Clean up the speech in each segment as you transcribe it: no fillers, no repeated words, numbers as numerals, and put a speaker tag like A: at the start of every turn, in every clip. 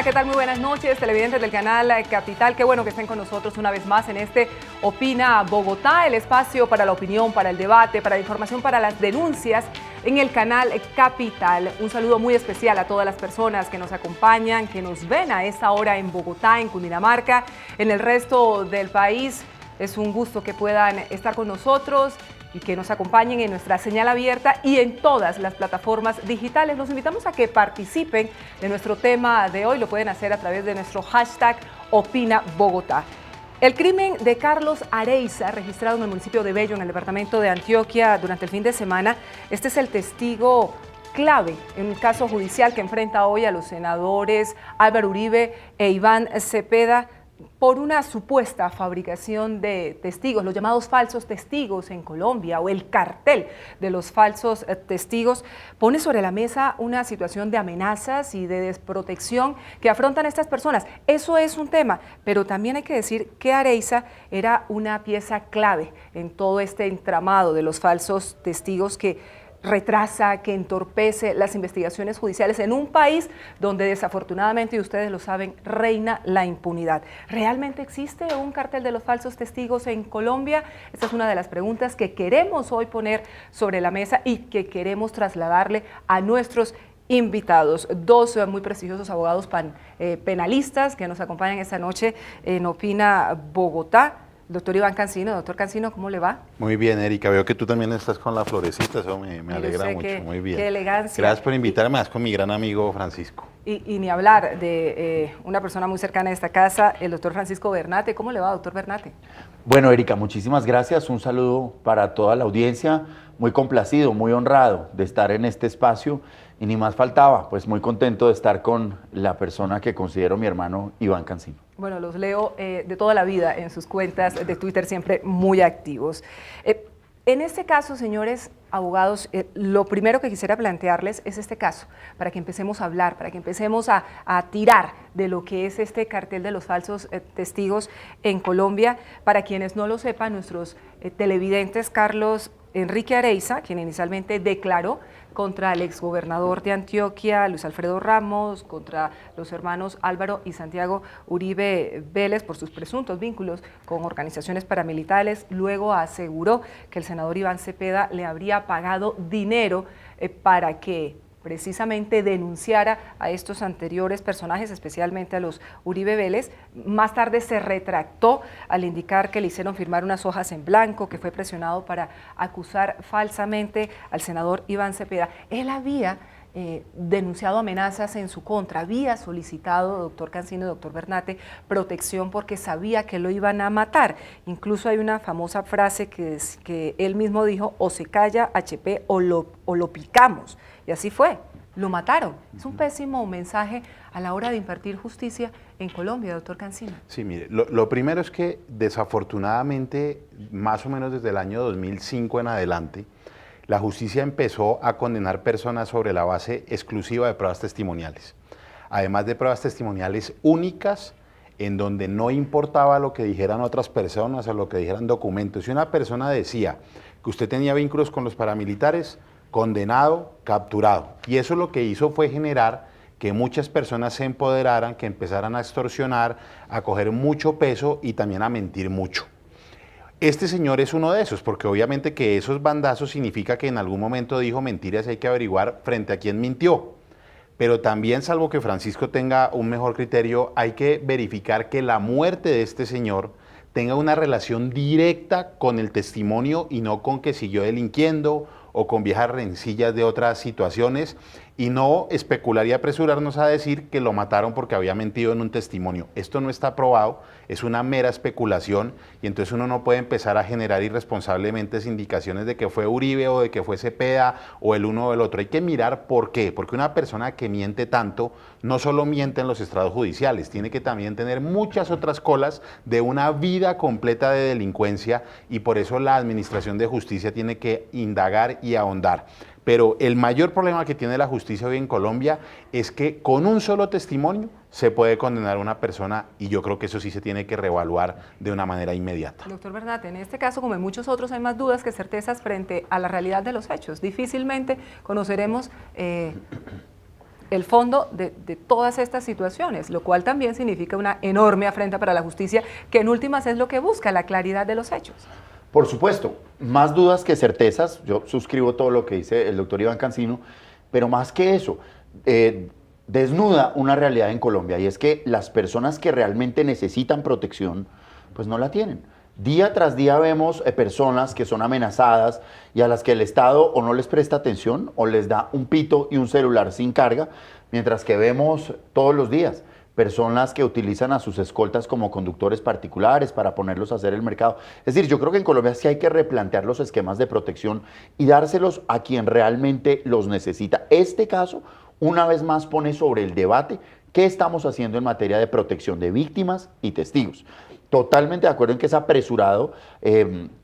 A: ¿qué tal? Muy buenas noches, televidentes del canal Capital. Qué bueno que estén con nosotros una vez más en este Opina Bogotá, el espacio para la opinión, para el debate, para la información, para las denuncias en el canal Capital. Un saludo muy especial a todas las personas que nos acompañan, que nos ven a esta hora en Bogotá, en Cundinamarca, en el resto del país. Es un gusto que puedan estar con nosotros y que nos acompañen en nuestra señal abierta y en todas las plataformas digitales. Los invitamos a que participen de nuestro tema de hoy. Lo pueden hacer a través de nuestro hashtag OpinaBogotá. El crimen de Carlos Areiza, registrado en el municipio de Bello, en el departamento de Antioquia, durante el fin de semana, este es el testigo clave en un caso judicial que enfrenta hoy a los senadores Álvaro Uribe e Iván Cepeda, por una supuesta fabricación de testigos, los llamados falsos testigos en Colombia, o el cartel de los falsos testigos, pone sobre la mesa una situación de amenazas y de desprotección que afrontan estas personas. Eso es un tema, pero también hay que decir que Areiza era una pieza clave en todo este entramado de los falsos testigos que retrasa, que entorpece las investigaciones judiciales en un país donde desafortunadamente, y ustedes lo saben, reina la impunidad. ¿Realmente existe un cartel de los falsos testigos en Colombia? Esta es una de las preguntas que queremos hoy poner sobre la mesa y que queremos trasladarle a nuestros invitados, dos muy prestigiosos abogados penalistas que nos acompañan esta noche en Opina Bogotá. Doctor Iván Cancino. Doctor Cancino, ¿cómo le va?
B: Muy bien, Erika. Veo que tú también estás con la florecita, eso me alegra mucho. Muy bien.
A: Qué elegancia.
B: Gracias por invitarme, más con mi gran amigo Francisco.
A: Y ni hablar de una persona muy cercana a esta casa, el doctor Francisco Bernate. ¿Cómo le va, doctor Bernate?
C: Bueno, Erika, muchísimas gracias. Un saludo para toda la audiencia. Muy complacido, muy honrado de estar en este espacio. Y ni más faltaba, pues muy contento de estar con la persona que considero mi hermano Iván Cancino.
A: Bueno, los leo de toda la vida en sus cuentas de Twitter, siempre muy activos. En este caso, señores abogados, lo primero que quisiera plantearles es este caso, para que empecemos a hablar, para que empecemos a tirar de lo que es este cartel de los falsos testigos en Colombia. Para quienes no lo sepan, nuestros televidentes, Carlos Enrique Areiza, quien inicialmente declaró contra el exgobernador de Antioquia, Luis Alfredo Ramos, contra los hermanos Álvaro y Santiago Uribe Vélez por sus presuntos vínculos con organizaciones paramilitares. Luego aseguró que el senador Iván Cepeda le habría pagado dinero para que precisamente denunciara a estos anteriores personajes, especialmente a los Uribe Vélez. Más tarde se retractó al indicar que le hicieron firmar unas hojas en blanco, que fue presionado para acusar falsamente al senador Iván Cepeda. Él había denunciado amenazas en su contra, había solicitado, doctor Cancino y doctor Bernate, protección porque sabía que lo iban a matar. Incluso hay una famosa frase que él mismo dijo: o se calla HP o lo picamos. Y así fue, lo mataron. Es un pésimo mensaje a la hora de impartir justicia en Colombia, doctor Cancino.
B: Sí, mire, lo primero es que desafortunadamente, más o menos desde el año 2005 en adelante, la justicia empezó a condenar personas sobre la base exclusiva de pruebas testimoniales. Además de pruebas testimoniales únicas, en donde no importaba lo que dijeran otras personas o lo que dijeran documentos. Si una persona decía que usted tenía vínculos con los paramilitares, condenado, capturado. Y eso lo que hizo fue generar que muchas personas se empoderaran, que empezaran a extorsionar, a coger mucho peso y también a mentir mucho. Este señor es uno de esos, porque obviamente que esos bandazos significa que en algún momento dijo mentiras y hay que averiguar frente a quién mintió. Pero también, salvo que Francisco tenga un mejor criterio, hay que verificar que la muerte de este señor tenga una relación directa con el testimonio y no con que siguió delinquiendo o con viejas rencillas de otras situaciones, y no especular y apresurarnos a decir que lo mataron porque había mentido en un testimonio. Esto no está probado, es una mera especulación, y entonces uno no puede empezar a generar irresponsablemente indicaciones de que fue Uribe o de que fue Cepeda o el uno o el otro. Hay que mirar por qué, porque una persona que miente tanto no solo miente en los estrados judiciales, tiene que también tener muchas otras colas de una vida completa de delincuencia, y por eso la Administración de Justicia tiene que indagar y ahondar. Pero el mayor problema que tiene la justicia hoy en Colombia es que con un solo testimonio se puede condenar a una persona, y yo creo que eso sí se tiene que reevaluar de una manera inmediata.
A: Doctor Bernate, en este caso, como en muchos otros, hay más dudas que certezas frente a la realidad de los hechos. Difícilmente conoceremos el fondo de todas estas situaciones, lo cual también significa una enorme afrenta para la justicia, que en últimas es lo que busca, la claridad de los hechos.
C: Por supuesto, más dudas que certezas. Yo suscribo todo lo que dice el doctor Iván Cancino, pero más que eso, desnuda una realidad en Colombia, y es que las personas que realmente necesitan protección, pues no la tienen. Día tras día vemos personas que son amenazadas y a las que el Estado o no les presta atención o les da un pito y un celular sin carga, mientras que vemos todos los días personas que utilizan a sus escoltas como conductores particulares para ponerlos a hacer el mercado. Es decir, yo creo que en Colombia sí hay que replantear los esquemas de protección y dárselos a quien realmente los necesita. Este caso, una vez más, pone sobre el debate qué estamos haciendo en materia de protección de víctimas y testigos. Totalmente de acuerdo en que es apresurado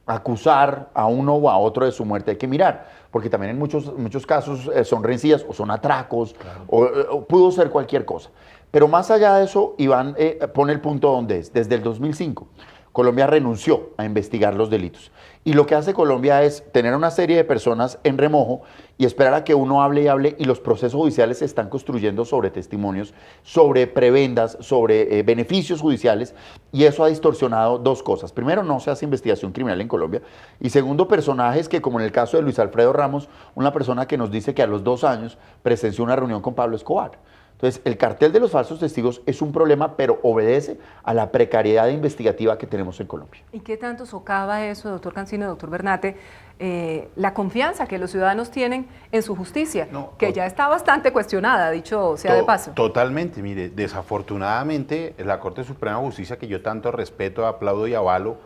C: acusar a uno o a otro de su muerte. Hay que mirar, porque también en muchos casos son rencillas o son atracos, claro, o pudo ser cualquier cosa. Pero más allá de eso, Iván pone el punto donde es. Desde el 2005, Colombia renunció a investigar los delitos. Y lo que hace Colombia es tener una serie de personas en remojo y esperar a que uno hable y hable, y los procesos judiciales se están construyendo sobre testimonios, sobre prebendas, sobre beneficios judiciales, y eso ha distorsionado dos cosas. Primero, no se hace investigación criminal en Colombia, y segundo, personajes que, como en el caso de Luis Alfredo Ramos, una persona que nos dice que a los 2 años presenció una reunión con Pablo Escobar. Entonces, el cartel de los falsos testigos es un problema, pero obedece a la precariedad investigativa que tenemos en Colombia.
A: ¿Y qué tanto socava eso, doctor Cancino, doctor Bernate, la confianza que los ciudadanos tienen en su justicia, que ya está bastante cuestionada, dicho sea de paso?
B: Totalmente, mire, desafortunadamente la Corte Suprema de Justicia, que yo tanto respeto, aplaudo y avalo,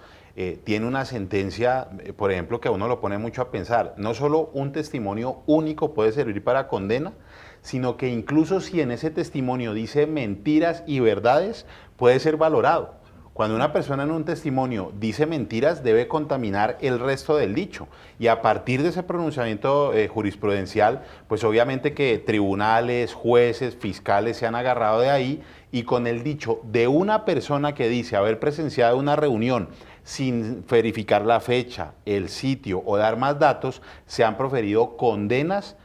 B: tiene una sentencia, por ejemplo, que a uno lo pone mucho a pensar. No solo un testimonio único puede servir para condena, sino que incluso si en ese testimonio dice mentiras y verdades, puede ser valorado. Cuando una persona en un testimonio dice mentiras, debe contaminar el resto del dicho. Y a partir de ese pronunciamiento jurisprudencial, pues obviamente que tribunales, jueces, fiscales se han agarrado de ahí, y con el dicho de una persona que dice haber presenciado una reunión sin verificar la fecha, el sitio o dar más datos, se han proferido condenas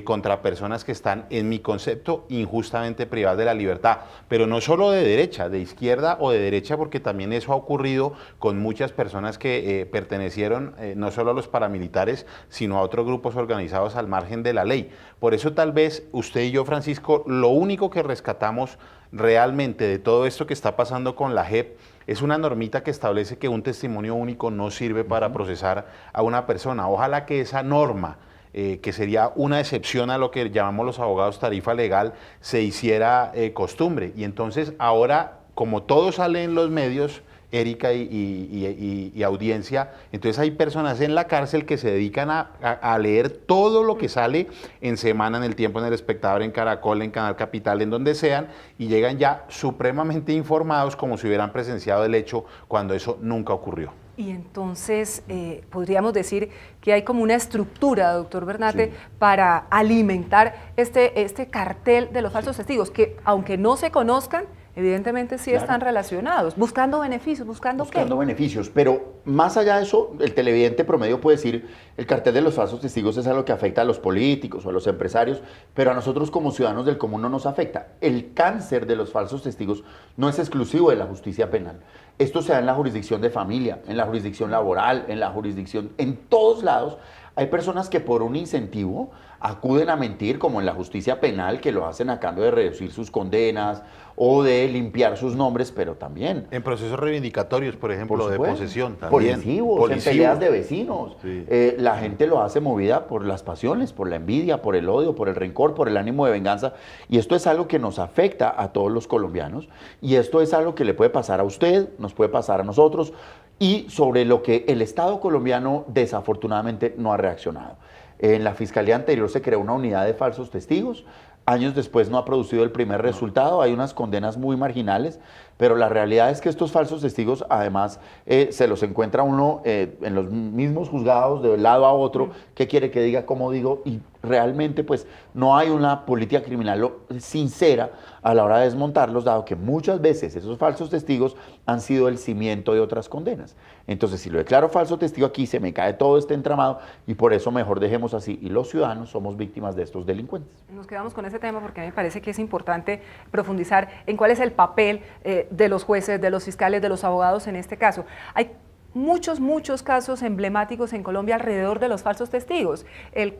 B: contra personas que están, en mi concepto, injustamente privadas de la libertad. Pero no solo de derecha, de izquierda o de derecha, porque también eso ha ocurrido con muchas personas que pertenecieron no solo a los paramilitares, sino a otros grupos organizados al margen de la ley. Por eso tal vez usted y yo, Francisco, lo único que rescatamos realmente de todo esto que está pasando con la JEP es una normita que establece que un testimonio único no sirve para procesar a una persona. Ojalá que esa norma, que sería una excepción a lo que llamamos los abogados tarifa legal, se hiciera costumbre. Y entonces ahora, como todo sale en los medios, Erika y audiencia, entonces hay personas en la cárcel que se dedican a leer todo lo que sale en Semana, en El Tiempo, en El Espectador, en Caracol, en Canal Capital, en donde sean, y llegan ya supremamente informados como si hubieran presenciado el hecho cuando eso nunca ocurrió.
A: Y entonces podríamos decir que hay como una estructura, doctor Bernate, sí, para alimentar este cartel de los falsos testigos, que aunque no se conozcan, evidentemente sí, claro, están relacionados, buscando beneficios, buscando
C: beneficios, pero más allá de eso, el televidente promedio puede decir, el cartel de los falsos testigos es algo que afecta a los políticos o a los empresarios, pero a nosotros como ciudadanos del común no nos afecta. El cáncer de los falsos testigos no es exclusivo de la justicia penal. Esto se da en la jurisdicción de familia, en la jurisdicción laboral, en la jurisdicción, en todos lados. Hay personas que por un incentivo acuden a mentir, como en la justicia penal, que lo hacen a cambio de reducir sus condenas o de limpiar sus nombres, pero también
B: en procesos reivindicatorios, por ejemplo, de posesión, también.
C: Polisivos, en peleas de vecinos. Sí. La gente lo hace movida por las pasiones, por la envidia, por el odio, por el rencor, por el ánimo de venganza, y esto es algo que nos afecta a todos los colombianos, y esto es algo que le puede pasar a usted, nos puede pasar a nosotros, y sobre lo que el Estado colombiano desafortunadamente no ha reaccionado. En la Fiscalía anterior se creó una unidad de falsos testigos, años después no ha producido el primer resultado, hay unas condenas muy marginales, pero la realidad es que estos falsos testigos además se los encuentra uno en los mismos juzgados de lado a otro, qué quiere que diga, cómo digo, y realmente pues no hay una política criminal sincera a la hora de desmontarlos, dado que muchas veces esos falsos testigos han sido el cimiento de otras condenas. Entonces, si lo declaro falso testigo aquí, se me cae todo este entramado y por eso mejor dejemos así. Y los ciudadanos somos víctimas de estos delincuentes.
A: Nos quedamos con ese tema porque a mí me parece que es importante profundizar en cuál es el papel de los jueces, de los fiscales, de los abogados en este caso. Hay muchos casos emblemáticos en Colombia alrededor de los falsos testigos. El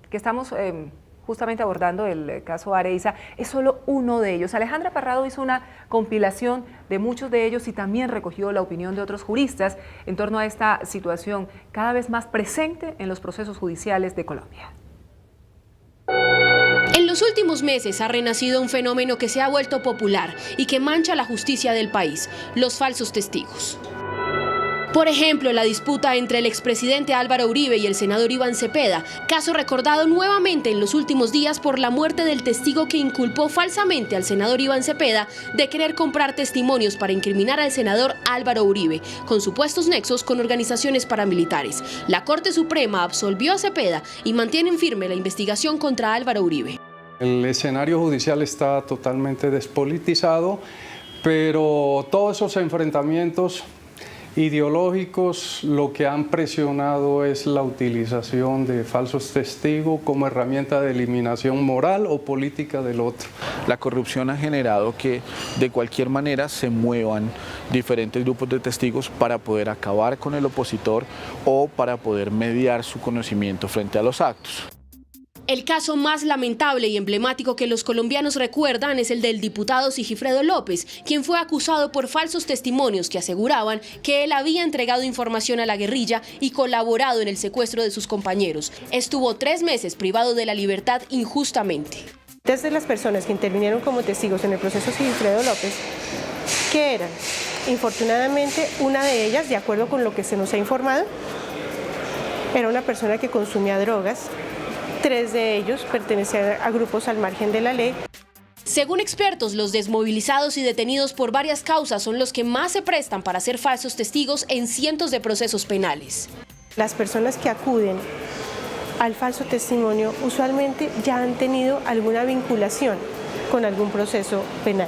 A: que estamos justamente abordando, el caso Areiza, es solo uno de ellos. Alejandra Parrado hizo una compilación de muchos de ellos y también recogió la opinión de otros juristas en torno a esta situación cada vez más presente en los procesos judiciales de Colombia.
D: En los últimos meses ha renacido un fenómeno que se ha vuelto popular y que mancha la justicia del país: los falsos testigos. Por ejemplo, la disputa entre el expresidente Álvaro Uribe y el senador Iván Cepeda, caso recordado nuevamente en los últimos días por la muerte del testigo que inculpó falsamente al senador Iván Cepeda de querer comprar testimonios para incriminar al senador Álvaro Uribe, con supuestos nexos con organizaciones paramilitares. La Corte Suprema absolvió a Cepeda y mantiene firme la investigación contra Álvaro Uribe.
E: El escenario judicial está totalmente despolitizado, pero todos esos enfrentamientos ideológicos lo que han presionado es la utilización de falsos testigos como herramienta de eliminación moral o política del otro.
F: La corrupción ha generado que de cualquier manera se muevan diferentes grupos de testigos para poder acabar con el opositor o para poder mediar su conocimiento frente a los actos.
D: El caso más lamentable y emblemático que los colombianos recuerdan es el del diputado Sigifredo López, quien fue acusado por falsos testimonios que aseguraban que él había entregado información a la guerrilla y colaborado en el secuestro de sus compañeros. Estuvo 3 meses privado de la libertad injustamente.
G: Desde las personas que intervinieron como testigos en el proceso Sigifredo López, ¿qué eran? Infortunadamente, una de ellas, de acuerdo con lo que se nos ha informado, era una persona que consumía drogas. 3 de ellos pertenecían a grupos al margen de la ley.
D: Según expertos, los desmovilizados y detenidos por varias causas son los que más se prestan para ser falsos testigos en cientos de procesos penales.
G: Las personas que acuden al falso testimonio usualmente ya han tenido alguna vinculación con algún proceso penal.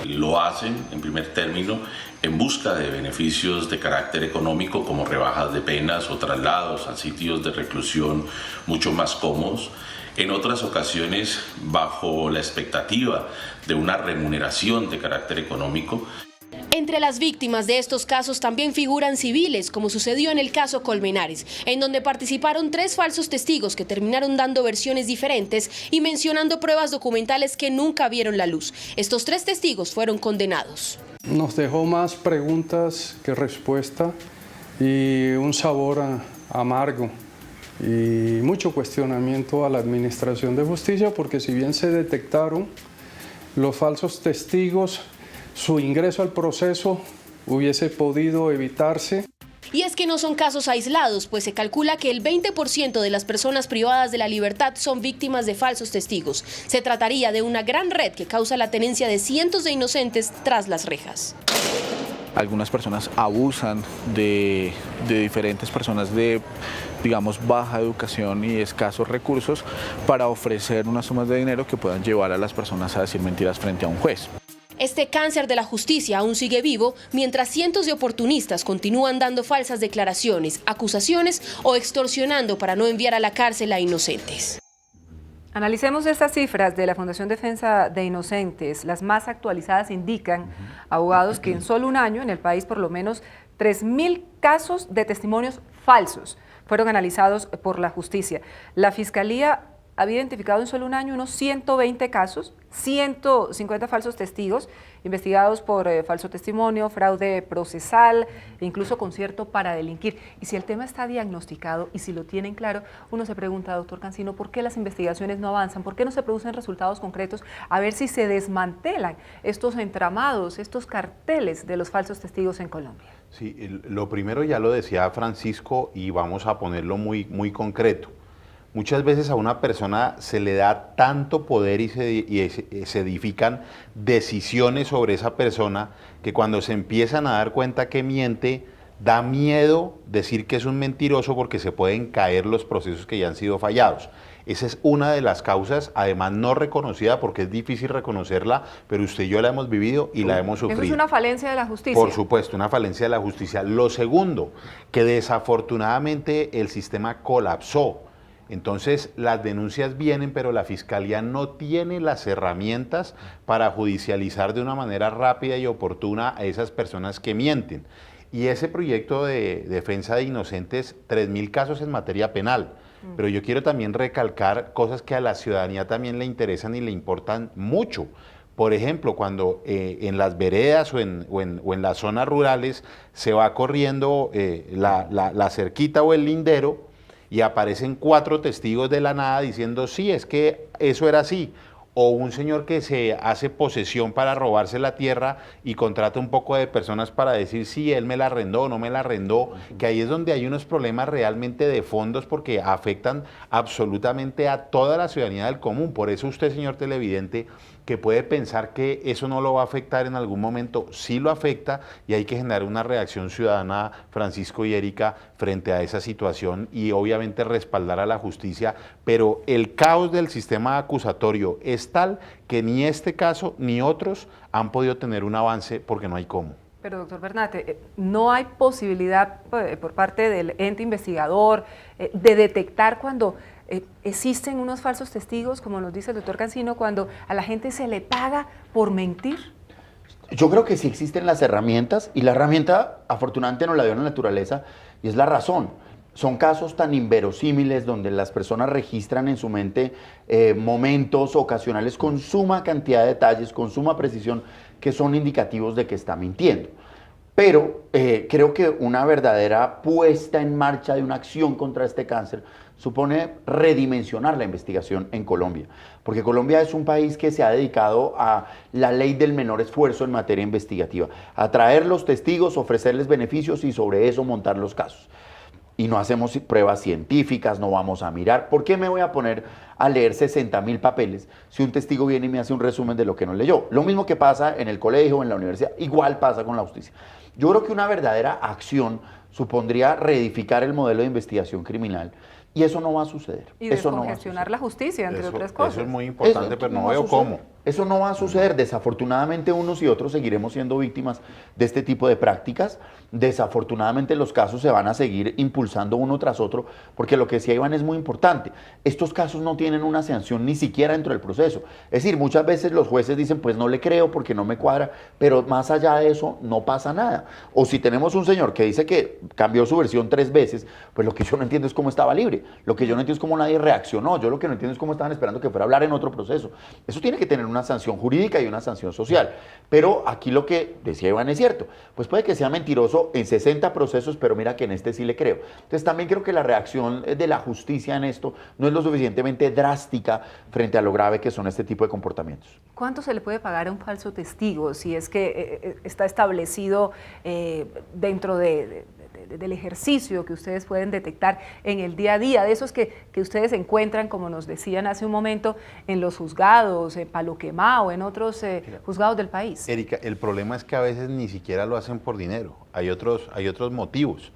H: Lo hacen, en primer término, en busca de beneficios de carácter económico como rebajas de penas o traslados a sitios de reclusión mucho más cómodos. En otras ocasiones, bajo la expectativa de una remuneración de carácter económico.
D: Entre las víctimas de estos casos también figuran civiles, como sucedió en el caso Colmenares, en donde participaron 3 falsos testigos que terminaron dando versiones diferentes y mencionando pruebas documentales que nunca vieron la luz. Estos 3 testigos fueron condenados.
E: Nos dejó más preguntas que respuesta y un sabor amargo y mucho cuestionamiento a la administración de justicia, porque si bien se detectaron los falsos testigos, su ingreso al proceso hubiese podido evitarse.
D: Y es que no son casos aislados, pues se calcula que el 20% de las personas privadas de la libertad son víctimas de falsos testigos. Se trataría de una gran red que causa la tenencia de cientos de inocentes tras las rejas.
F: Algunas personas abusan de diferentes personas de, digamos, baja educación y escasos recursos para ofrecer unas sumas de dinero que puedan llevar a las personas a decir mentiras frente a un juez.
D: Este cáncer de la justicia aún sigue vivo, mientras cientos de oportunistas continúan dando falsas declaraciones, acusaciones o extorsionando para no enviar a la cárcel a inocentes.
A: Analicemos estas cifras de la Fundación Defensa de Inocentes. Las más actualizadas indican, abogados, que en solo un año en el país por lo menos 3.000 casos de testimonios falsos fueron analizados por la justicia. La Fiscalía había identificado en solo un año unos 120 casos, 150 falsos testigos investigados por falso testimonio, fraude procesal e incluso concierto para delinquir. Y si el tema está diagnosticado y si lo tienen claro, uno se pregunta, doctor Cancino, ¿por qué las investigaciones no avanzan? ¿Por qué no se producen resultados concretos? A ver si se desmantelan estos entramados, estos carteles de los falsos testigos en Colombia.
B: Sí, lo primero ya lo decía Francisco y vamos a ponerlo muy concreto. Muchas veces a una persona se le da tanto poder y se edifican decisiones sobre esa persona que cuando se empiezan a dar cuenta que miente, Da miedo decir que es un mentiroso porque se pueden caer los procesos que ya han sido fallados. Esa es una de las causas, además no reconocida porque es difícil reconocerla, pero usted y yo la hemos vivido y la hemos sufrido.
A: Eso es una falencia de la justicia.
B: Por supuesto, una falencia de la justicia. Lo segundo, que desafortunadamente el sistema colapsó. Entonces las denuncias vienen, pero la Fiscalía no tiene las herramientas para judicializar de una manera rápida y oportuna a esas personas que mienten. Y ese proyecto de defensa de inocentes, 3.000 casos en materia penal. Pero yo quiero también recalcar cosas que a la ciudadanía también le interesan y le importan mucho. Por ejemplo, cuando en las veredas o en las zonas rurales se va corriendo la cerquita o el lindero y aparecen 4 testigos de la nada diciendo, sí, es que eso era así. O un señor que se hace posesión para robarse la tierra y contrata un poco de personas para decir si él me la arrendó o no me la arrendó, que ahí es donde hay unos problemas realmente de fondos porque afectan absolutamente a toda la ciudadanía del común. Por eso usted, señor televidente, que puede pensar que eso no lo va a afectar en algún momento, sí lo afecta y hay que generar una reacción ciudadana, Francisco y Erika, frente a esa situación y obviamente respaldar a la justicia, pero el caos del sistema acusatorio es tal que ni este caso ni otros han podido tener un avance porque no hay cómo.
A: Pero doctor Bernate, ¿no hay posibilidad por parte del ente investigador de detectar cuando existen unos falsos testigos, como nos dice el doctor Cancino, cuando a la gente se le paga por mentir?
C: Yo creo que sí existen las herramientas y la herramienta afortunadamente nos la dio la naturaleza y es la razón. Son casos tan inverosímiles donde las personas registran en su mente momentos ocasionales con suma cantidad de detalles, con suma precisión, que son indicativos de que está mintiendo. Pero creo que una verdadera puesta en marcha de una acción contra este cáncer supone redimensionar la investigación en Colombia, porque Colombia es un país que se ha dedicado a la ley del menor esfuerzo en materia investigativa, a traer los testigos, ofrecerles beneficios y sobre eso montar los casos. Y no hacemos pruebas científicas, no vamos a mirar. ¿Por qué me voy a poner a leer 60.000 papeles si un testigo viene y me hace un resumen de lo que no leyó? Lo mismo que pasa en el colegio o en la universidad, igual pasa con la justicia. Yo creo que una verdadera acción supondría reedificar el modelo de investigación criminal y eso no va a suceder.
A: Y descongestionar la justicia, entre otras cosas.
B: Eso es muy importante, pero no veo cómo.
C: Eso no va a suceder. Desafortunadamente unos y otros seguiremos siendo víctimas de este tipo de prácticas. Desafortunadamente los casos se van a seguir impulsando uno tras otro, porque lo que decía Iván es muy importante. Estos casos no tienen una sanción ni siquiera dentro del proceso. Es decir, muchas veces los jueces dicen, pues no le creo porque no me cuadra, pero más allá de eso no pasa nada. O si tenemos un señor que dice que cambió su versión 3 veces, pues lo que yo no entiendo es cómo estaba libre. Lo que yo no entiendo es cómo nadie reaccionó. Yo lo que no entiendo es cómo estaban esperando que fuera a hablar en otro proceso. Eso tiene que tener una sanción jurídica y una sanción social. Pero aquí lo que decía Iván es cierto. Pues puede que sea mentiroso en 60 procesos, pero mira que en este sí le creo. Entonces también creo que la reacción de la justicia en esto no es lo suficientemente drástica frente a lo grave que son este tipo de comportamientos.
A: ¿Cuánto se le puede pagar a un falso testigo si es que está establecido dentro del ejercicio que ustedes pueden detectar en el día a día, de esos que ustedes encuentran, como nos decían hace un momento, en los juzgados, en Palo Quemado, en otros juzgados del país?
B: Erika, el problema es que a veces ni siquiera lo hacen por dinero, hay otros motivos.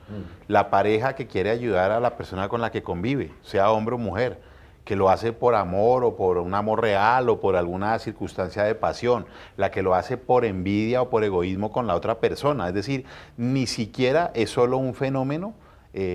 B: La pareja que quiere ayudar a la persona con la que convive, sea hombre o mujer, que lo hace por amor o por un amor real o por alguna circunstancia de pasión, la que lo hace por envidia o por egoísmo con la otra persona. Es decir, ni siquiera es solo un fenómeno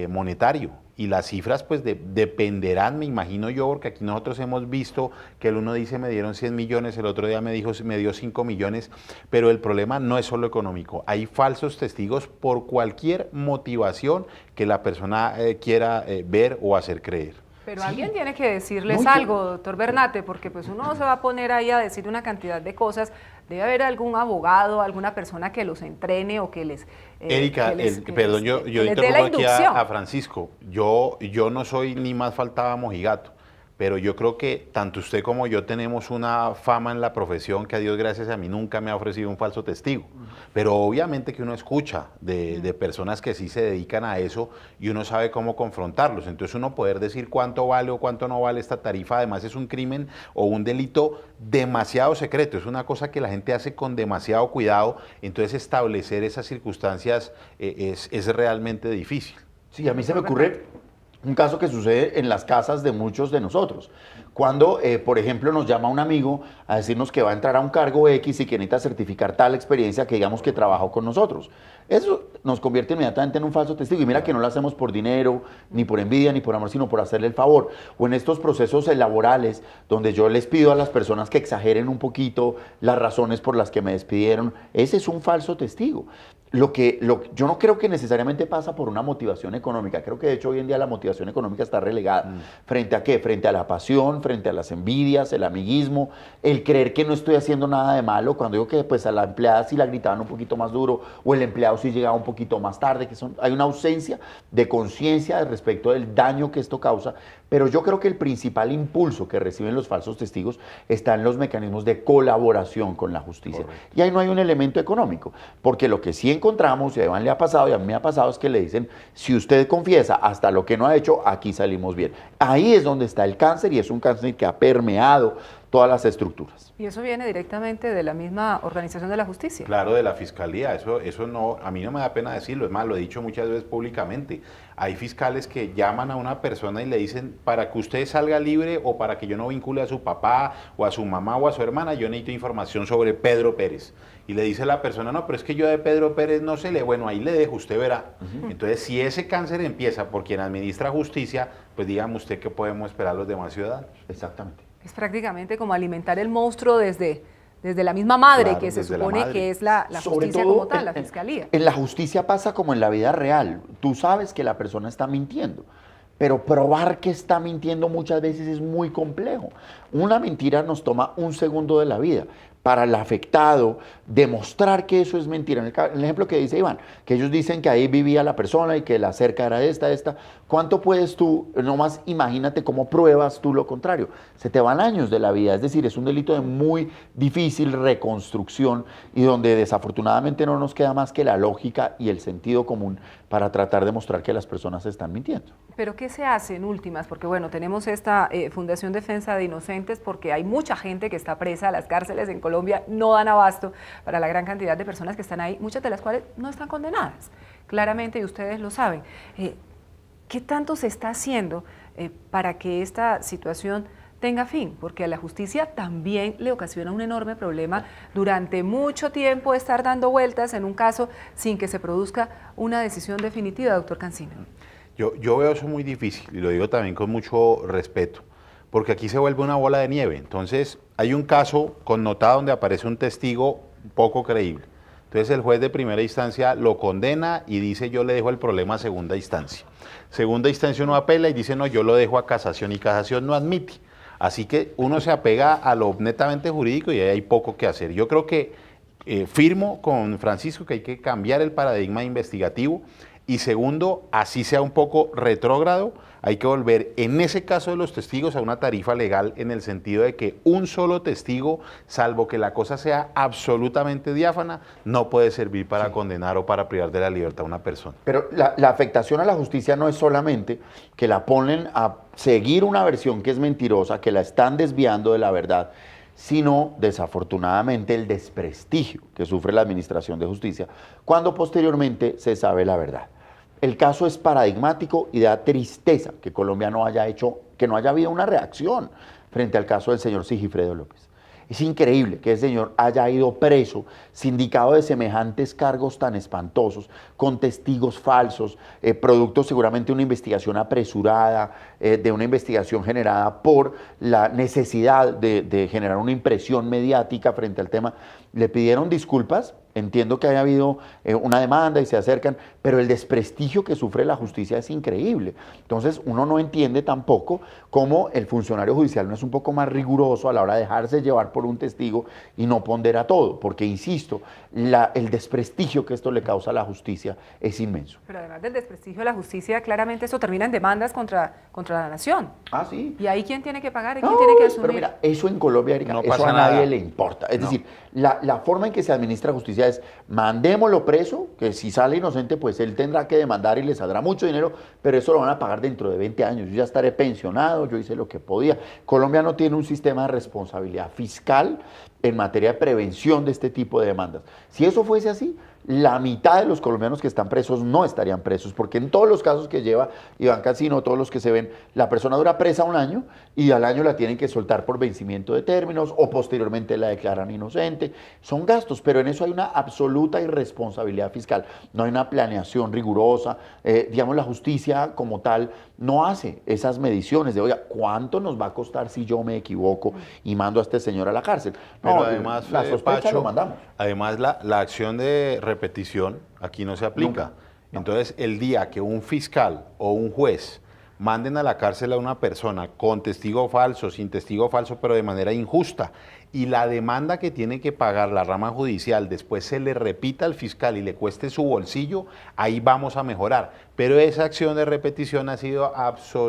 B: monetario. Y las cifras pues dependerán, me imagino yo, porque aquí nosotros hemos visto que el uno dice me dieron 100 millones, el otro día me dio 5 millones, pero el problema no es solo económico. Hay falsos testigos por cualquier motivación que la persona quiera ver o hacer creer.
A: Pero sí, alguien tiene que decirles algo, doctor Bernate, porque pues uno no se va a poner ahí a decir una cantidad de cosas. Debe haber algún abogado, alguna persona que los entrene o que les...
B: Erika, perdón, yo interrumpo aquí a Francisco. Yo no soy ni más faltaba mojigato, pero yo creo que tanto usted como yo tenemos una fama en la profesión que a Dios gracias a mí nunca me ha ofrecido un falso testigo. Pero obviamente que uno escucha de personas que sí se dedican a eso y uno sabe cómo confrontarlos. Entonces uno poder decir cuánto vale o cuánto no vale esta tarifa, además es un crimen o un delito demasiado secreto, es una cosa que la gente hace con demasiado cuidado, entonces establecer esas circunstancias es realmente difícil.
C: Sí, a mí se me ocurre un caso que sucede en las casas de muchos de nosotros. Cuando, por ejemplo, nos llama un amigo a decirnos que va a entrar a un cargo X y que necesita certificar tal experiencia que digamos que trabajó con nosotros. Eso nos convierte inmediatamente en un falso testigo. Y mira que no lo hacemos por dinero, ni por envidia, ni por amor, sino por hacerle el favor. O en estos procesos laborales, donde yo les pido a las personas que exageren un poquito las razones por las que me despidieron, ese es un falso testigo. Yo no creo que necesariamente pasa por una motivación económica. Creo que de hecho hoy en día la motivación económica está relegada. ¿Frente a qué? Frente a la pasión, frente a las envidias, el amiguismo, el creer que no estoy haciendo nada de malo. Cuando digo que pues a la empleada sí la gritaban un poquito más duro o el empleado sí llegaba un poquito más tarde, hay una ausencia de conciencia respecto del daño que esto causa. Pero yo creo que el principal impulso que reciben los falsos testigos está en los mecanismos de colaboración con la justicia. Correcto. Y ahí no hay un elemento económico, porque lo que sí encontramos, y a Iván le ha pasado y a mí me ha pasado, es que le dicen, si usted confiesa hasta lo que no ha hecho, aquí salimos bien. Ahí es donde está el cáncer y es un cáncer que ha permeado todas las estructuras.
A: Y eso viene directamente de la misma Organización de la Justicia.
B: Claro, de la Fiscalía, eso no, a mí no me da pena decirlo, es más, lo he dicho muchas veces públicamente. Hay fiscales que llaman a una persona y le dicen, para que usted salga libre o para que yo no vincule a su papá o a su mamá o a su hermana, yo necesito información sobre Pedro Pérez. Y le dice la persona, no, pero es que yo de Pedro Pérez no sé, bueno, ahí le dejo, usted verá. Entonces, si ese cáncer empieza por quien administra justicia, pues dígame usted qué podemos esperar los demás ciudadanos.
C: Exactamente.
A: Es prácticamente como alimentar el monstruo desde la misma madre, claro, que se supone que es la justicia todo, como tal, la fiscalía.
C: En la justicia pasa como en la vida real. Tú sabes que la persona está mintiendo, pero probar que está mintiendo muchas veces es muy complejo. Una mentira nos toma un segundo de la vida. Para el afectado, demostrar que eso es mentira. En el ejemplo que dice Iván, que ellos dicen que ahí vivía la persona y que la cerca era esta. ¿Cuánto puedes tú, nomás imagínate cómo pruebas tú lo contrario? Se te van años de la vida, es decir, es un delito de muy difícil reconstrucción y donde desafortunadamente no nos queda más que la lógica y el sentido común para tratar de mostrar que las personas están mintiendo.
A: ¿Pero qué se hace en últimas? Porque bueno, tenemos esta Fundación Defensa de Inocentes porque hay mucha gente que está presa, las cárceles en Colombia no dan abasto para la gran cantidad de personas que están ahí, muchas de las cuales no están condenadas, claramente, y ustedes lo saben. ¿Qué tanto se está haciendo para que esta situación tenga fin? Porque a la justicia también le ocasiona un enorme problema durante mucho tiempo estar dando vueltas en un caso sin que se produzca una decisión definitiva, doctor Cancino.
B: Yo veo eso muy difícil y lo digo también con mucho respeto, porque aquí se vuelve una bola de nieve. Entonces hay un caso connotado donde aparece un testigo poco creíble. Entonces el juez de primera instancia lo condena y dice yo le dejo el problema a segunda instancia. Segunda instancia uno apela y dice no, yo lo dejo a casación y casación no admite. Así que uno se apega a lo netamente jurídico y ahí hay poco que hacer. Yo creo que firmo con Francisco que hay que cambiar el paradigma investigativo y segundo, así sea un poco retrógrado, hay que volver en ese caso de los testigos a una tarifa legal en el sentido de que un solo testigo, salvo que la cosa sea absolutamente diáfana, no puede servir para condenar o para privar de la libertad a una persona.
C: Pero la afectación a la justicia no es solamente que la ponen a seguir una versión que es mentirosa, que la están desviando de la verdad, sino desafortunadamente el desprestigio que sufre la administración de justicia cuando posteriormente se sabe la verdad. El caso es paradigmático y da tristeza que Colombia no haya habido una reacción frente al caso del señor Sigifredo López. Es increíble que el señor haya ido preso, sindicado de semejantes cargos tan espantosos, con testigos falsos, producto seguramente de una investigación apresurada, de una investigación generada por la necesidad de generar una impresión mediática frente al tema. Le pidieron disculpas, entiendo que haya habido una demanda y se acercan, pero el desprestigio que sufre la justicia es increíble. Entonces uno no entiende tampoco cómo el funcionario judicial no es un poco más riguroso a la hora de dejarse llevar por un testigo y no pondera todo, porque insisto, el desprestigio que esto le causa a la justicia es inmenso.
A: Pero además del desprestigio de la justicia, claramente eso termina en demandas contra la nación.
C: Ah, sí.
A: ¿Y ahí quién tiene que pagar? ¿Y quién tiene que asumir?
C: Pero mira, eso en Colombia, Erika,
B: No
C: eso
B: pasa
C: a nadie
B: nada.
C: le importa. Es decir, la forma en que se administra justicia es mandémoslo preso, que si sale inocente, pues él tendrá que demandar y le saldrá mucho dinero, pero eso lo van a pagar dentro de 20 años. Yo ya estaré pensionado, yo hice lo que podía. Colombia no tiene un sistema de responsabilidad fiscal en materia de prevención de este tipo de demandas. Si eso fuese así, la mitad de los colombianos que están presos no estarían presos, porque en todos los casos que lleva Iván Cancino, todos los que se ven, la persona dura presa 1 año y al año la tienen que soltar por vencimiento de términos o posteriormente la declaran inocente. Son gastos, pero en eso hay una absoluta irresponsabilidad fiscal. No hay una planeación rigurosa. Digamos, la justicia como tal no hace esas mediciones de, oiga, ¿cuánto nos va a costar si yo me equivoco y mando a este señor a la cárcel?
B: Pero
C: No,
B: además,
C: la sospecha
B: Pacho,
C: lo mandamos.
B: además la acción de repetición aquí no se aplica.
C: Nunca. No.
B: Entonces, el día que un fiscal o un juez manden a la cárcel a una persona con testigo falso, sin testigo falso, pero de manera injusta, y la demanda que tiene que pagar la rama judicial después se le repita al fiscal y le cueste su bolsillo, ahí vamos a mejorar. Pero esa acción de repetición ha sido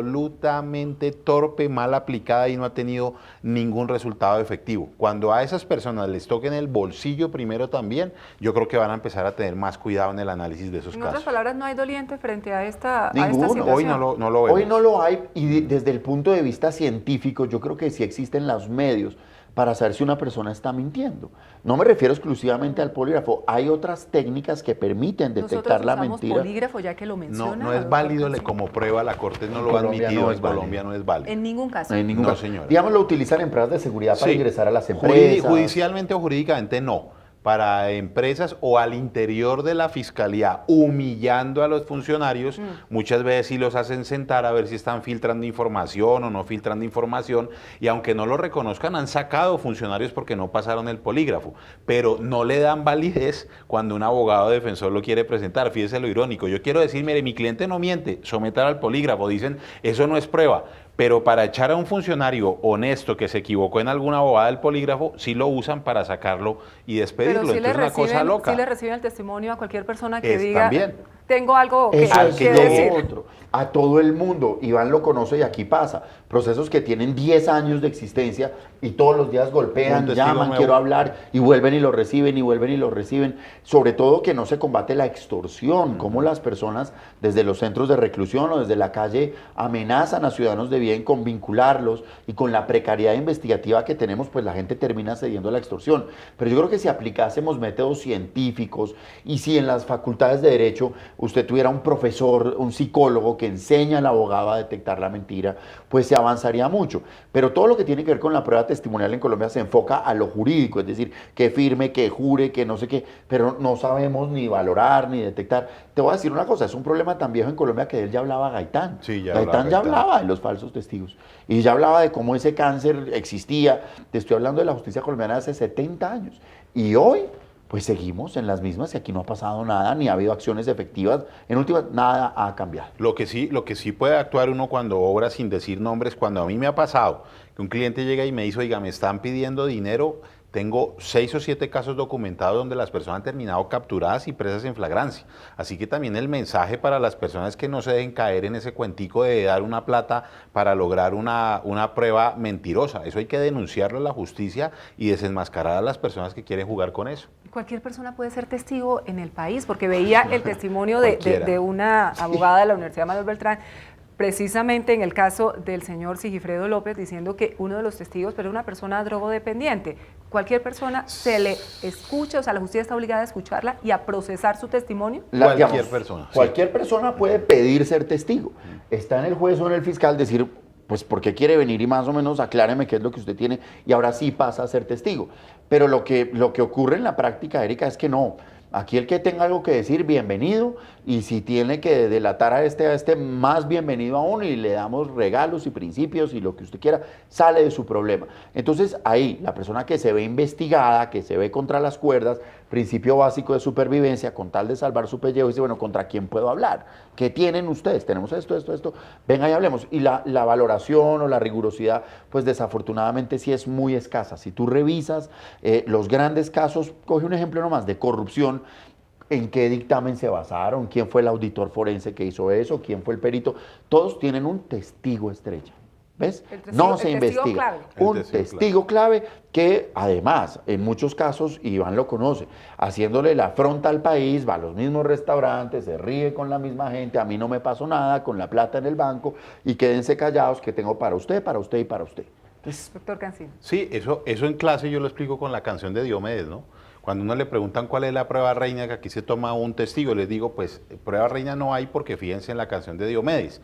B: absolutamente torpe, mal aplicada y no ha tenido ningún resultado efectivo. Cuando a esas personas les toquen el bolsillo primero también, yo creo que van a empezar a tener más cuidado en el análisis de esos
A: En otras
B: casos.
A: palabras, no hay doliente frente a esta
C: Ninguno.
A: situación.
B: Hoy no lo vemos.
C: Hoy no lo hay y desde el punto de vista científico yo creo que sí existen los medios para saber si una persona está mintiendo. No me refiero exclusivamente al polígrafo, hay otras técnicas que permiten detectar la
A: Nosotros usamos
C: mentira.
A: polígrafo, ya que lo menciona.
B: No es
A: doctor
B: válido
A: Cancino.
B: como prueba, la Corte no
C: En
B: lo ha
C: Colombia
B: admitido,
C: no es
B: en
C: válido.
B: Colombia no es válido.
A: En ningún caso.
C: En ningún
B: No,
C: caso.
B: señora.
C: Digamos, lo utilizan empresas de seguridad para
B: Sí.
C: ingresar a las empresas.
B: Judicialmente o jurídicamente no. Para empresas o al interior de la fiscalía, humillando a los funcionarios, muchas veces sí los hacen sentar a ver si están filtrando información o no filtrando información, y aunque no lo reconozcan, han sacado funcionarios porque no pasaron el polígrafo, pero no le dan validez cuando un abogado defensor lo quiere presentar. Fíjese lo irónico, yo quiero decir, mire, mi cliente no miente, someter al polígrafo, dicen, eso no es prueba. Pero para echar a un funcionario honesto que se equivocó en alguna bobada del polígrafo, sí lo usan para sacarlo y despedirlo.
A: Pero sí
B: Entonces es una cosa loca.
A: sí le reciben el testimonio a cualquier persona que
B: Es
A: diga,
B: también.
A: tengo algo que,
C: Eso
B: al
C: es
B: que
C: lo
B: llegue.
C: otro. A todo el mundo. Iván lo conoce y aquí pasa. Procesos que tienen 10 años de existencia y todos los días
B: Un
C: golpean,
B: testigo
C: llaman,
B: nuevo.
C: quiero hablar y vuelven y lo reciben y vuelven y lo reciben. Sobre todo que no se combate la extorsión, como las personas desde los centros de reclusión o desde la calle amenazan a ciudadanos de bien con vincularlos y con la precariedad investigativa que tenemos, pues la gente termina cediendo a la extorsión. Pero yo creo que si aplicásemos métodos científicos y si en las facultades de Derecho usted tuviera un profesor, un psicólogo que enseña al abogado a detectar la mentira, pues se avanzaría mucho. Pero todo lo que tiene que ver con la prueba testimonial en Colombia se enfoca a lo jurídico, es decir, que firme, que jure, que no sé qué, pero no sabemos ni valorar ni detectar. Te voy a decir una cosa, es un problema tan viejo en Colombia que de él ya hablaba Gaitán.
B: Sí, ya
C: Gaitán
B: hablaba
C: ya
B: Gaitán.
C: hablaba de los falsos testigos y ya hablaba de cómo ese cáncer existía. Te estoy hablando de la justicia colombiana de hace 70 años. Y hoy, pues seguimos en las mismas y aquí no ha pasado nada, ni ha habido acciones efectivas. En última, nada ha cambiado.
B: Lo que sí puede actuar uno cuando obra sin decir nombres, cuando a mí me ha pasado que un cliente llega y me dice, oiga, me están pidiendo dinero, tengo 6 o 7 casos documentados donde las personas han terminado capturadas y presas en flagrancia. Así que también el mensaje para las personas que no se dejen caer en ese cuentico de dar una plata para lograr una prueba mentirosa. Eso hay que denunciarlo a la justicia y desenmascarar a las personas que quieren jugar con eso.
A: Cualquier persona puede ser testigo en el país, porque veía el testimonio
B: Cualquiera.
A: de una abogada de la Universidad Manuel Beltrán, precisamente en el caso del señor Sigifredo López, diciendo que uno de los testigos era una persona drogodependiente. Cualquier persona se le escucha, o sea, la justicia está obligada a escucharla y a procesar su testimonio.
B: Cualquier persona, sí.
C: Cualquier persona puede pedir ser testigo. Está en el juez o en el fiscal decir, pues, ¿por qué quiere venir? Y más o menos acláreme qué es lo que usted tiene y ahora sí pasa a ser testigo. Pero lo que ocurre en la práctica, Erika, es que no. Aquí el que tenga algo que decir, bienvenido, y si tiene que delatar a este, más bienvenido aún, y le damos regalos y principios y lo que usted quiera, sale de su problema. Entonces ahí, la persona que se ve investigada, que se ve contra las cuerdas, principio básico de supervivencia, con tal de salvar su pellejo, dice, bueno, ¿contra quién puedo hablar? ¿Qué tienen ustedes? Tenemos esto, venga y hablemos. Y la valoración o la rigurosidad, pues desafortunadamente sí es muy escasa. Si tú revisas los grandes casos, coge un ejemplo nomás de corrupción, ¿en qué dictamen se basaron? ¿Quién fue el auditor forense que hizo eso? ¿Quién fue el perito? Todos tienen un testigo estrella. ¿Ves? No se investiga. Un testigo clave que además, en muchos casos, Iván lo conoce, haciéndole la afronta al país, va a los mismos restaurantes, se ríe con la misma gente, a mí no me pasó nada, con la plata en el banco, y quédense callados que tengo para usted y para usted. Entonces,
A: doctor Cancino.
B: Sí, eso en clase yo lo explico con la canción de Diomedes, ¿no? Cuando uno le preguntan cuál es la prueba reina, que aquí se toma un testigo, les digo, pues prueba reina no hay porque fíjense en la canción de Diomedes.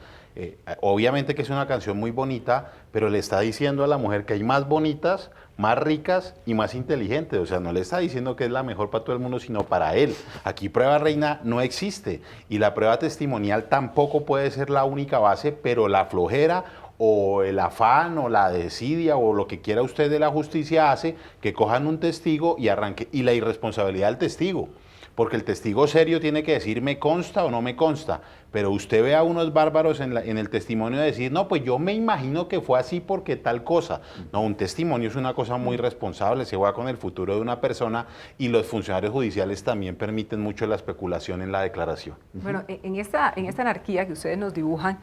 B: Obviamente que es una canción muy bonita, pero le está diciendo a la mujer que hay más bonitas, más ricas y más inteligentes. O sea, no le está diciendo que es la mejor para todo el mundo, sino para él. Aquí prueba reina no existe y la prueba testimonial tampoco puede ser la única base, pero la flojera o el afán o la desidia o lo que quiera usted de la justicia hace que cojan un testigo y arranque. Y la irresponsabilidad del testigo, porque el testigo serio tiene que decir me consta o no me consta, pero usted ve a unos bárbaros en el testimonio de decir, no, pues yo me imagino que fue así porque tal cosa. No, un testimonio es una cosa muy responsable, se va con el futuro de una persona y los funcionarios judiciales también permiten mucho la especulación en la declaración.
A: Bueno, en esta anarquía que ustedes nos dibujan,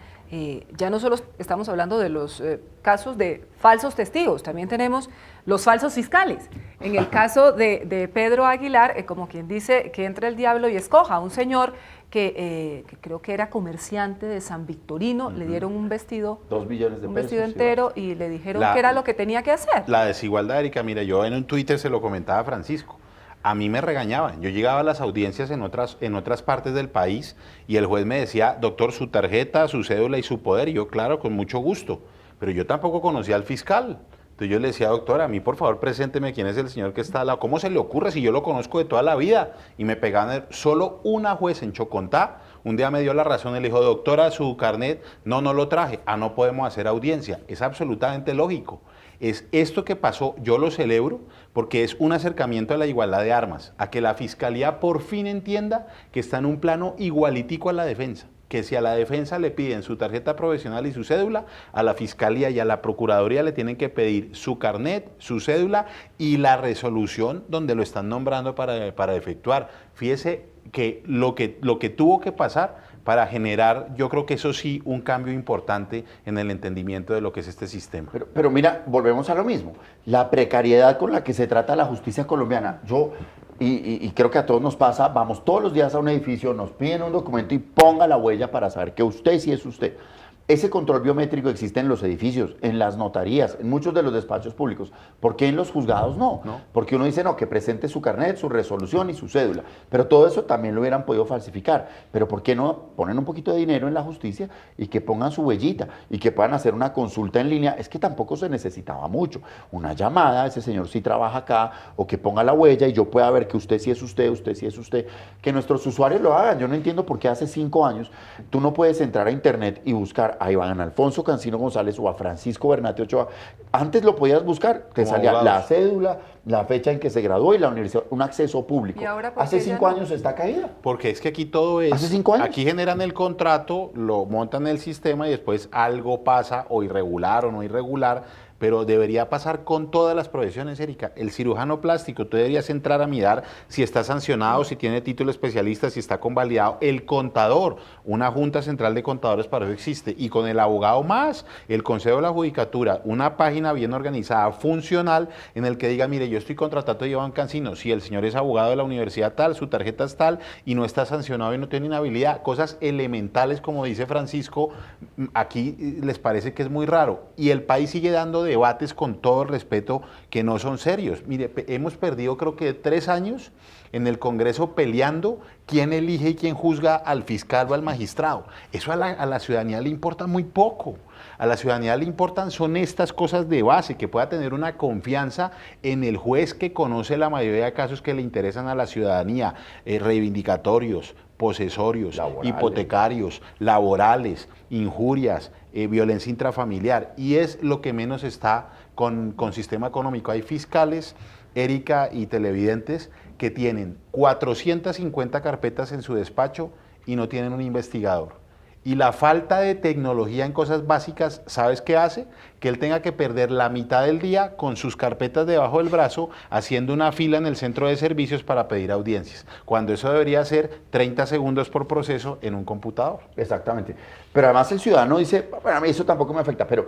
A: ya no solo estamos hablando de los casos de falsos testigos, también tenemos los falsos fiscales. En el caso de Pedro Aguilar, como quien dice, que entre el diablo y escoja, un señor que creo que era comerciante de San Victorino, le dieron un vestido,
C: 2 millones de pesos,
A: un vestido entero y le dijeron que era lo que tenía que hacer.
B: La desigualdad, Erika, mira, yo en un Twitter se lo comentaba a Francisco. A mí me regañaban. Yo llegaba a las audiencias en otras partes del país y el juez me decía, doctor, su tarjeta, su cédula y su poder. Y yo, claro, con mucho gusto. Pero yo tampoco conocía al fiscal. Entonces yo le decía, doctora, a mí por favor presénteme quién es el señor que está al lado. ¿Cómo se le ocurre si yo lo conozco de toda la vida? Y me pegaban. Solo una juez en Chocontá un día me dio la razón y le dijo, doctora, su carnet, no lo traje. No podemos hacer audiencia. Es absolutamente lógico. Es esto que pasó, yo lo celebro porque es un acercamiento a la igualdad de armas, a que la Fiscalía por fin entienda que está en un plano igualitico a la defensa, que si a la defensa le piden su tarjeta profesional y su cédula, a la Fiscalía y a la Procuraduría le tienen que pedir su carnet, su cédula y la resolución donde lo están nombrando para efectuar. Fíjese que lo que tuvo que pasar para generar, yo creo que eso sí, un cambio importante en el entendimiento de lo que es este sistema.
C: Pero mira, volvemos a lo mismo, la precariedad con la que se trata la justicia colombiana. Y creo que a todos nos pasa, vamos todos los días a un edificio, nos piden un documento y ponga la huella para saber que usted sí es usted. Ese control biométrico existe en los edificios, en las notarías, en muchos de los despachos públicos. ¿Por qué en los juzgados no? Porque uno dice, no, que presente su carnet, su resolución y su cédula. Pero todo eso también lo hubieran podido falsificar. Pero ¿por qué no ponen un poquito de dinero en la justicia y que pongan su huellita y que puedan hacer una consulta en línea? Es que tampoco se necesitaba mucho. Una llamada, ese señor sí trabaja acá, o que ponga la huella y yo pueda ver que usted sí es usted, usted sí es usted. Que nuestros usuarios lo hagan. Yo no entiendo por qué hace 5 años tú no puedes entrar a internet y buscar a Iván Alfonso Cancino González o a Francisco Bernate Ochoa. Antes lo podías buscar, te salía la cédula, la fecha en que se graduó y la universidad, un acceso público.
A: ¿Y ahora
C: hace 5 años está caída.
B: Porque es que aquí todo es...
C: ¿Hace 5 años?
B: Aquí generan el contrato, lo montan en el sistema y después algo pasa o irregular o no irregular, pero debería pasar con todas las profesiones, Erika. El cirujano plástico, tú deberías entrar a mirar si está sancionado, si tiene título especialista, si está convalidado. El contador, una junta central de contadores para eso existe. Y con el abogado más, el Consejo de la Judicatura, una página bien organizada, funcional, en el que diga, mire, yo estoy contratando a Iván Cancino, si el señor es abogado de la universidad tal, su tarjeta es tal, y no está sancionado y no tiene inhabilidad. Cosas elementales, como dice Francisco, aquí les parece que es muy raro. Y el país sigue dando debates con todo el respeto que no son serios. Mire, hemos perdido creo que 3 años en el Congreso peleando quién elige y quién juzga al fiscal o al magistrado. Eso a la ciudadanía le importa muy poco. A la ciudadanía le importan son estas cosas de base, que pueda tener una confianza en el juez que conoce la mayoría de casos que le interesan a la ciudadanía, reivindicatorios, posesorios, hipotecarios, laborales, injurias, violencia intrafamiliar, y es lo que menos está con sistema económico. Hay fiscales, Erika y televidentes, que tienen 450 carpetas en su despacho y no tienen un investigador. Y la falta de tecnología en cosas básicas, ¿sabes qué hace? Que él tenga que perder la mitad del día con sus carpetas debajo del brazo, haciendo una fila en el centro de servicios para pedir audiencias, cuando eso debería ser 30 segundos por proceso en un computador.
C: Exactamente. Pero además el ciudadano dice, bueno, a mí eso tampoco me afecta, pero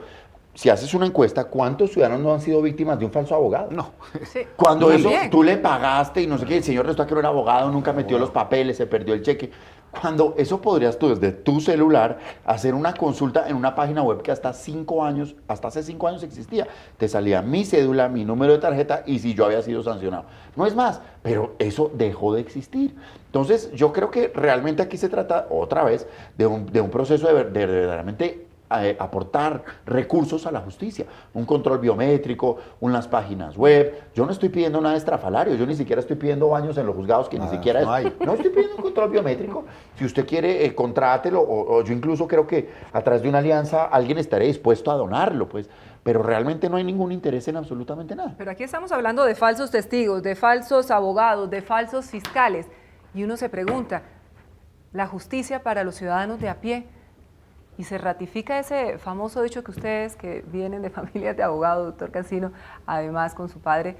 C: si haces una encuesta, ¿cuántos ciudadanos no han sido víctimas de un falso abogado?
B: No.
A: Sí.
C: Cuando
A: Muy
C: eso,
A: bien.
C: tú le pagaste y no sé qué, el señor resulta que no era abogado, nunca metió los papeles, se perdió el cheque. Cuando eso podrías tú desde tu celular hacer una consulta en una página web que hasta hace 5 años existía. Te salía mi cédula, mi número de tarjeta y si yo había sido sancionado. No es más, pero eso dejó de existir. Entonces yo creo que realmente aquí se trata otra vez de un proceso de verdaderamente aportar recursos a la justicia, un control biométrico, unas páginas web. Yo no estoy pidiendo nada estrafalario, yo ni siquiera estoy pidiendo baños en los juzgados, que ni siquiera
B: no hay.
C: no estoy pidiendo un control biométrico. Si usted quiere, contrátelo, o yo incluso creo que a través de una alianza alguien estaré dispuesto a donarlo, pues. Pero realmente no hay ningún interés en absolutamente nada.
A: Pero aquí estamos hablando de falsos testigos, de falsos abogados, de falsos fiscales. Y uno se pregunta, ¿la justicia para los ciudadanos de a pie? Y se ratifica ese famoso dicho que ustedes, que vienen de familias de abogados, doctor Cancino, además con su padre,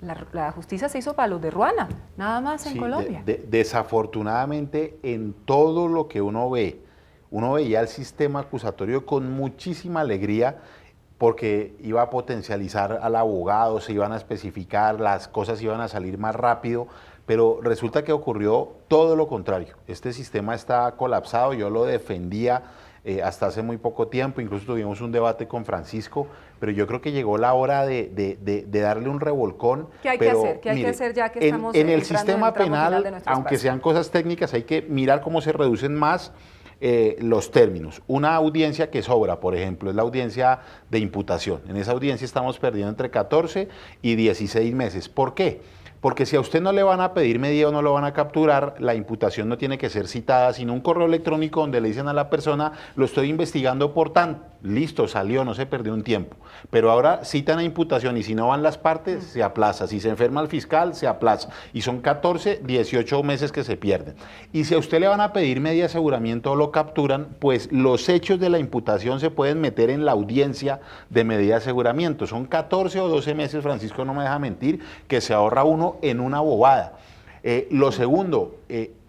A: la justicia se hizo para los de Ruana, nada más en Colombia.
B: Desafortunadamente, en todo lo que uno veía el sistema acusatorio con muchísima alegría, porque iba a potencializar al abogado, se iban a especificar, las cosas iban a salir más rápido, pero resulta que ocurrió todo lo contrario. Este sistema está colapsado, yo lo defendía hasta hace muy poco tiempo, incluso tuvimos un debate con Francisco, pero yo creo que llegó la hora de darle un revolcón.
A: ¿Qué hay que hacer? ¿Qué hay que hacer ya que estamos
B: en el
A: entrando
B: sistema
A: en el tramo final de
B: penal,
A: nuestro
B: aunque
A: espacio?
B: sean cosas técnicas, hay que mirar cómo se reducen más los términos. Una audiencia que sobra, por ejemplo, es la audiencia de imputación. En esa audiencia estamos perdiendo entre 14 y 16 meses. ¿Por qué? Porque si a usted no le van a pedir medida o no lo van a capturar, la imputación no tiene que ser citada, sino un correo electrónico donde le dicen a la persona, lo estoy investigando por tanto. Listo, salió, no se perdió un tiempo. Pero ahora citan a imputación y si no van las partes, se aplaza. Si se enferma el fiscal, se aplaza. Y son 14, 18 meses que se pierden. Y si a usted le van a pedir medida de aseguramiento o lo capturan, pues los hechos de la imputación se pueden meter en la audiencia de medida de aseguramiento. Son 14 o 12 meses, Francisco no me deja mentir, que se ahorra uno en una bobada. Lo segundo,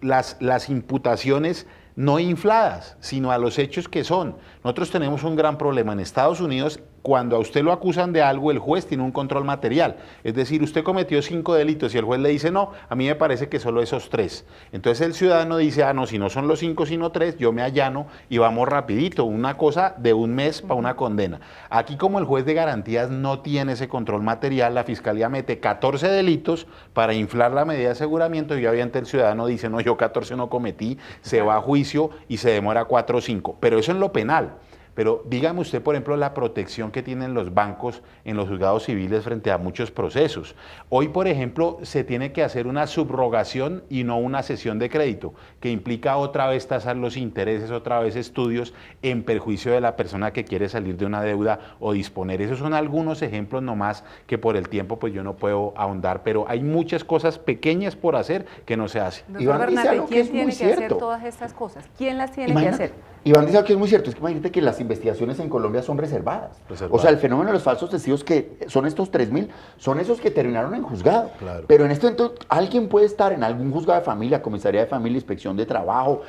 B: las imputaciones no infladas, sino a los hechos que son. Nosotros tenemos un gran problema en Estados Unidos. Cuando a usted lo acusan de algo, el juez tiene un control material. Es decir, usted cometió 5 delitos y el juez le dice, no, a mí me parece que solo esos 3. Entonces el ciudadano dice, no, si no son los 5, sino 3, yo me allano y vamos rapidito. Una cosa de un mes para una condena. Aquí, como el juez de garantías no tiene ese control material, la fiscalía mete 14 delitos para inflar la medida de aseguramiento y obviamente el ciudadano dice, no, yo 14 no cometí, se va a juicio y se demora 4 o 5. Pero eso en lo penal. Pero dígame usted, por ejemplo, la protección que tienen los bancos en los juzgados civiles frente a muchos procesos. Hoy, por ejemplo, se tiene que hacer una subrogación y no una cesión de crédito, que implica otra vez tasar los intereses, otra vez estudios en perjuicio de la persona que quiere salir de una deuda o disponer. Esos son algunos ejemplos nomás que por el tiempo pues yo no puedo ahondar, pero hay muchas cosas pequeñas por hacer que no se hacen.
A: Doctor Bernat, ¿quién tiene que hacer todas estas cosas? ¿Quién las tiene que hacer?
C: Iván dice que es muy cierto, es que imagínate que las investigaciones en Colombia son reservadas. O sea, el fenómeno de los falsos testigos, que son estos 3.000, son esos que terminaron en juzgado.
B: Claro.
C: Pero en este momento, alguien puede estar en algún juzgado de familia, comisaría de familia, inspección de trabajo,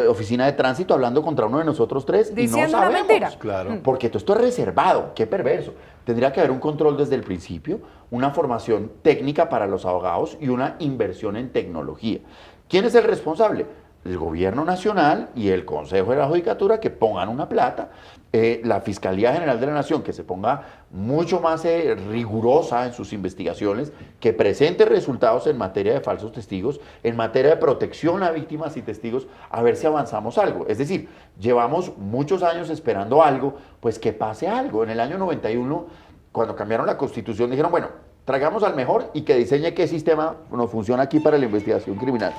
C: oficina de tránsito, hablando contra uno de nosotros 3 y no sabemos.
A: Una mentira.
B: Claro.
C: Porque todo esto es reservado, qué perverso. Tendría que haber un control desde el principio, una formación técnica para los abogados y una inversión en tecnología. ¿Quién es el responsable? El gobierno nacional y el Consejo de la Judicatura, que pongan una plata, la Fiscalía General de la Nación, que se ponga mucho más rigurosa en sus investigaciones, que presente resultados en materia de falsos testigos, en materia de protección a víctimas y testigos, a ver si avanzamos algo. Es decir, llevamos muchos años esperando algo, pues que pase algo. En el año 91, cuando cambiaron la Constitución, dijeron, bueno, traigamos al mejor y que diseñe qué sistema nos funciona aquí para la investigación criminal.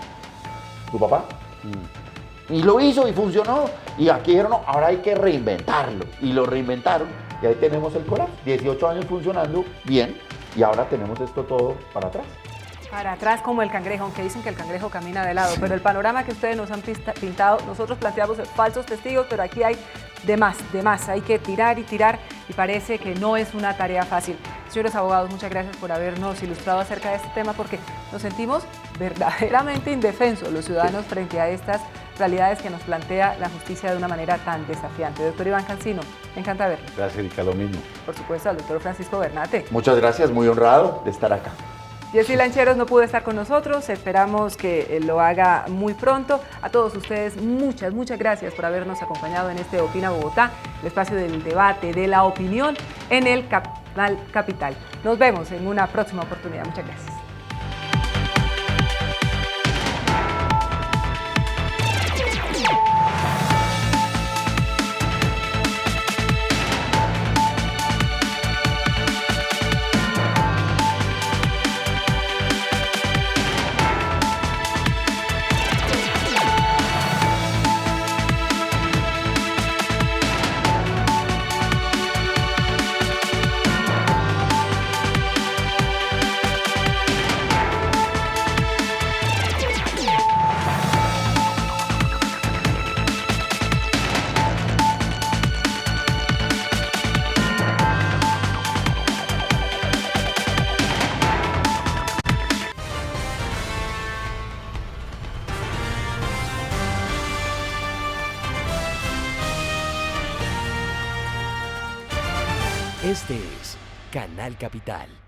C: ¿Tu papá? Y lo hizo y funcionó. Y aquí dijeron, no, ahora hay que reinventarlo. Y lo reinventaron. Y ahí tenemos el colapso. 18 años funcionando bien. Y ahora tenemos esto todo para atrás.
A: Para atrás como el cangrejo, aunque dicen que el cangrejo camina de lado, pero el panorama que ustedes nos han pintado, nosotros planteamos falsos testigos, pero aquí hay de más, hay que tirar y parece que no es una tarea fácil. Señores abogados, muchas gracias por habernos ilustrado acerca de este tema porque nos sentimos verdaderamente indefensos los ciudadanos frente a estas realidades que nos plantea la justicia de una manera tan desafiante. Doctor Iván Cancino, me encanta verlo.
B: Gracias, Erika, lo mismo.
A: Por supuesto, al doctor Francisco Bernate.
C: Muchas gracias, muy honrado de estar acá.
A: Jessy Lancheros no pudo estar con nosotros, esperamos que lo haga muy pronto. A todos ustedes, muchas gracias por habernos acompañado en este Opina Bogotá, el espacio del debate, de la opinión en el Canal Capital. Nos vemos en una próxima oportunidad. Muchas gracias.
I: Este es Canal Capital.